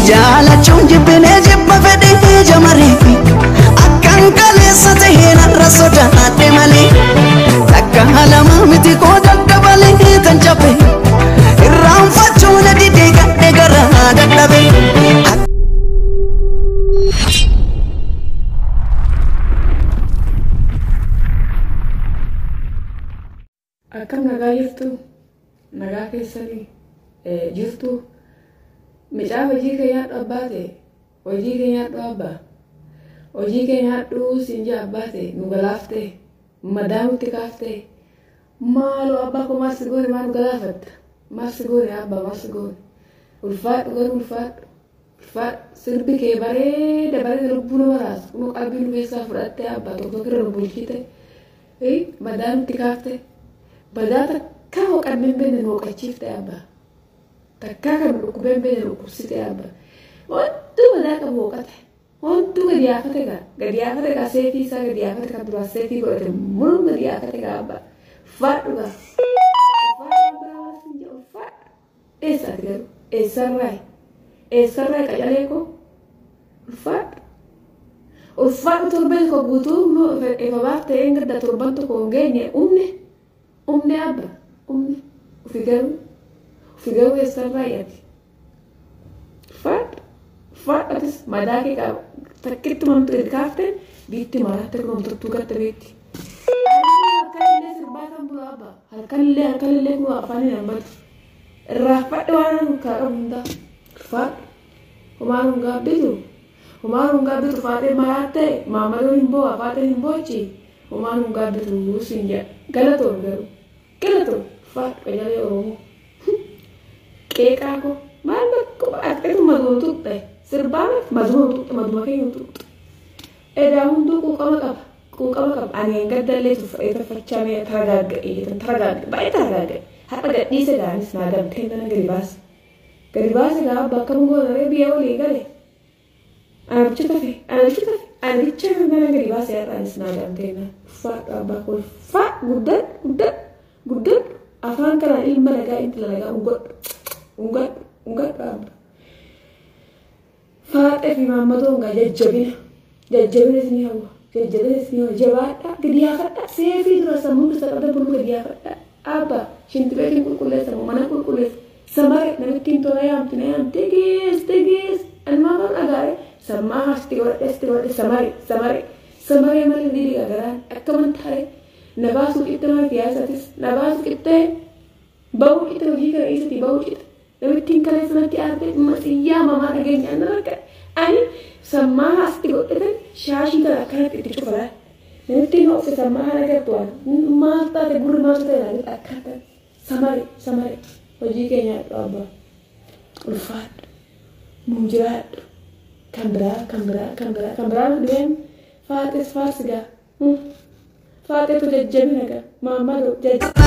jaalachuun jibbinee jibba fedhii jamariifi akkan kaleessa taheen har'a sodaadhe malee takka lama miti koo daddabalee tan cabe irraanfachuu na didee gadhee garaa dadhabe. Akkam nagaa jirtu nagaa keessanii jirtu micaa hojii keenyaa abbaate hojii keenyaa abbaa hojii keenyaa sinja abbaate nu galaafte madaamutti kaafte maaloo abbaa ko maal sigoone maal galaafatta maal sigoone abbaa maal sigoone ulfaadhu garuu ulfaadhu sirbi kee bareeda lubbuu nama raasu kunoo qalbii nu keessaa fudhatte abbaa tokko irra nu bulchite madaamutti kaafte. Badata kau kan membene no kachifte aba takaka mukubembe bene no kusite aba ontu badaka mokate ontu gadiafate ga sefi sa gadiafate ka dua sefi go ete mulu gadiafate ga aba fadu ga fa esa tigaru esa rai ka jaleko fa turben ko butu no e babate engda turbanto ko ngene umne abba ufigaru esarrayati fat atis madake ka takkitu mamtu edkafte bitti marate ko mamtu gatte bitti kalle sirbatan bu abba halkalle ko afani nambat rafat wan ka umda fat umarun gabitu fate marate mamado himbo afate himbochi umarun gabitu sinja galaton garu Kelato, fat kayale oromo. Keka ko, mana ko akte tu maduntuk teh. Serbana maduntuk, madumakin untuk. Eda untuk ku kama kap. Angin gadale tu itu percaya teragak. Baik teragak. Hatta gak di segan senagam tenda geribas. Geribas ga bakam go nare biaya oli gale. Anak cakap nana geribas ya tan senagam tenda. Fat abakul fat Gudat, afan kana ilma laga inta laga ungat ab. Fate fi mamado nga jajjabina sini hawa. Jabata gediya fata sefi dro samu sa kada bulu gediya fata. Aba shinti bekin kulkule samu mana kulkule. Samare na tinto na yam tegis almaban agare sama hasti samare mali diri agara akaman thare. Nabasu kita mah biasa tis, nabasu kita bau kita uji kan isi bau kita. Tapi tinggal nanti ada masih ya mama lagi nyana kan. Ani sama hasti got kan shashi kan akan itu coba. Nanti nok sama lagi tuan. Mata te guru mata te lagi akan samari. Uji kayaknya apa? Ulfat, mujrat, kambra dengan fatis fasga. Fate tu jajjabina ga mama do jajjabina